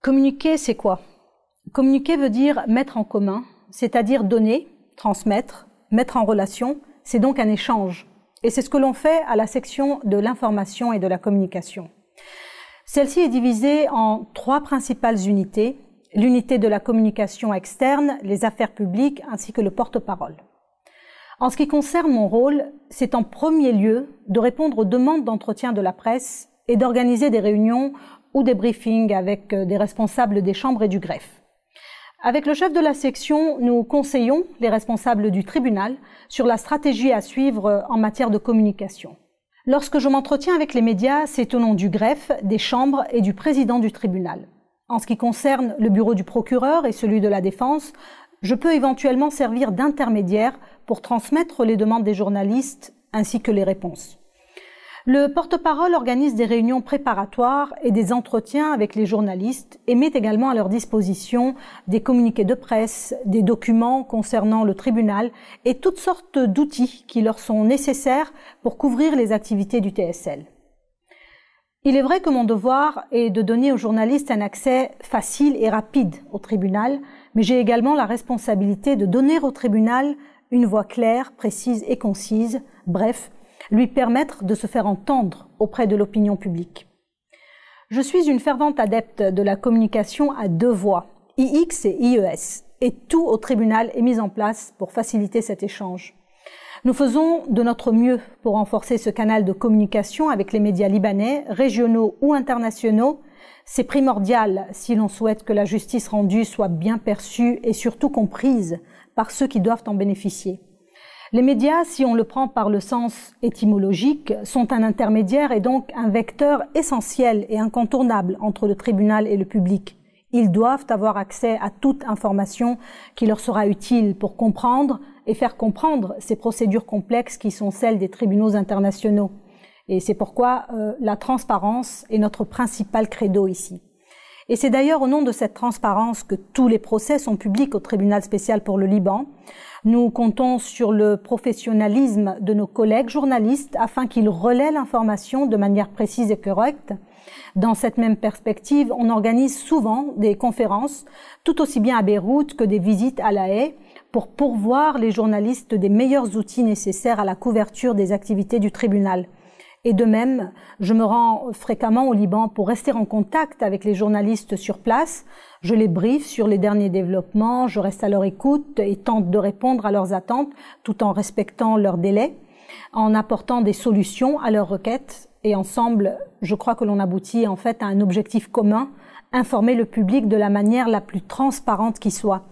Communiquer, c'est quoi? Communiquer veut dire mettre en commun, c'est-à-dire donner, transmettre, mettre en relation. C'est donc un échange. Et c'est ce que l'on fait à la section de l'information et de la communication. Celle-ci est divisée en 3 principales unités. L'unité de la communication externe, les affaires publiques ainsi que le porte-parole. En ce qui concerne mon rôle, c'est en premier lieu de répondre aux demandes d'entretien de la presse et d'organiser des réunions ou des briefings avec des responsables des chambres et du greffe. Avec le chef de la section, nous conseillons les responsables du tribunal sur la stratégie à suivre en matière de communication. Lorsque je m'entretiens avec les médias, c'est au nom du greffe, des chambres et du président du tribunal. En ce qui concerne le bureau du procureur et celui de la défense, je peux éventuellement servir d'intermédiaire pour transmettre les demandes des journalistes ainsi que les réponses. Le porte-parole organise des réunions préparatoires et des entretiens avec les journalistes et met également à leur disposition des communiqués de presse, des documents concernant le tribunal et toutes sortes d'outils qui leur sont nécessaires pour couvrir les activités du TSL. Il est vrai que mon devoir est de donner aux journalistes un accès facile et rapide au tribunal, mais j'ai également la responsabilité de donner au tribunal une voix claire, précise et concise, bref, lui permettre de se faire entendre auprès de l'opinion publique. Je suis une fervente adepte de la communication à 2 voix, IX et IES, et tout au tribunal est mis en place pour faciliter cet échange. Nous faisons de notre mieux pour renforcer ce canal de communication avec les médias libanais, régionaux ou internationaux. C'est primordial si l'on souhaite que la justice rendue soit bien perçue et surtout comprise par ceux qui doivent en bénéficier. Les médias, si on le prend par le sens étymologique, sont un intermédiaire et donc un vecteur essentiel et incontournable entre le tribunal et le public. Ils doivent avoir accès à toute information qui leur sera utile pour comprendre et faire comprendre ces procédures complexes qui sont celles des tribunaux internationaux. Et c'est pourquoi la transparence est notre principal credo ici. Et c'est d'ailleurs au nom de cette transparence que tous les procès sont publics au tribunal spécial pour le Liban. Nous comptons sur le professionnalisme de nos collègues journalistes afin qu'ils relaient l'information de manière précise et correcte. Dans cette même perspective, on organise souvent des conférences, tout aussi bien à Beyrouth que des visites à La Haye, pour pourvoir les journalistes des meilleurs outils nécessaires à la couverture des activités du tribunal. Et de même, je me rends fréquemment au Liban pour rester en contact avec les journalistes sur place. Je les briefe sur les derniers développements, je reste à leur écoute et tente de répondre à leurs attentes tout en respectant leurs délais, en apportant des solutions à leurs requêtes. Et ensemble, je crois que l'on aboutit en fait à un objectif commun, informer le public de la manière la plus transparente qui soit.